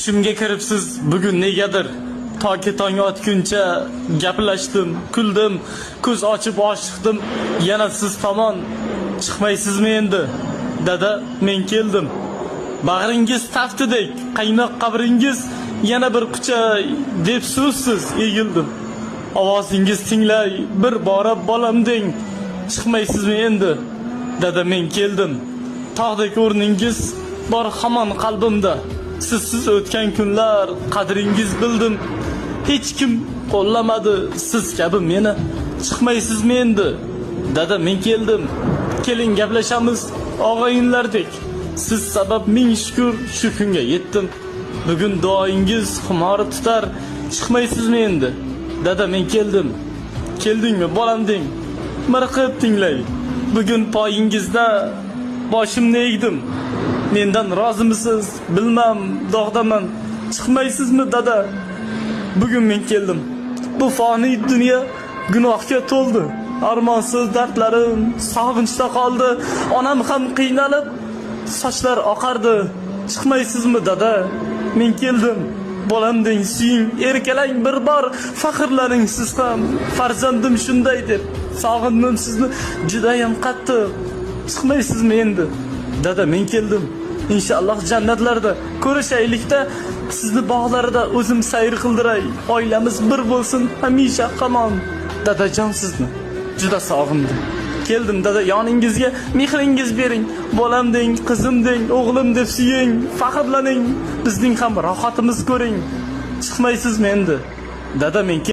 Tushimga kiribsiz bugun negadir. Toki tong otguncha gaplashdim, kuldim, ko'z ochib oshiqdim. Yana siz tomon chiqmaysizmi endi? Dada, men keldim. Bag'ringiz taftidek, qaynoq qabringiz yana bir quchay deb so'zsiz egildim. Ovozingiz tinglay, bir bora bolam deng. Chiqmaysizmi endi? Dada, men keldim. Tog'dek o'rningiz bor hamon qalbimda. Sizsiz o'tgan kunlar qadringiz bildim. Hech kim qo'llamadi siz kabi meni. Chiqmaysizmi endi? Dada, men keldim. Keling gaplashamiz og'ayinlardek. Siz sabab ming shukr shu kunga yetdim. Bugun duoingiz xumori tutar. Chiqmaysizmi endi? Dada, men keldim. Keldingmi bolam deng. Mirqib tinglay. Bugun poyingizda boshimni egdim. Mendan rozimisiz? Bilmam, dog'daman. Chiqmaysizmi dada? Bugun men keldim. Bu foniy dunyo gunohga to'ldi. Armonsiz dardlarim sog'inchda qoldi. Onam ham qiynalib, sochlar oqardi. Chiqmaysizmi dada? Men keldim. Bolam deng, suying, erkalang bir bor, faxrlaning siz ham. Farzandim shunday deb sog'indim sizni juda ham qattiq. Chiqmaysizmi endi? Dada, men keldim. İnşallah jannatlarda ko'rishaylikda, sizni bog'larida o'zim sayr qildiray. Oilamiz bir bo'lsin hamisha hamon. Dadajon, sizni juda sog'indim. Keldim dada, yoningizga mehringiz bering. Bolam deng, qizim deng, o'g'lim deb suying, faxrlaning. Bizning ham rohatimiz ko'ring. Chiqmaysizmi endi? Dada, men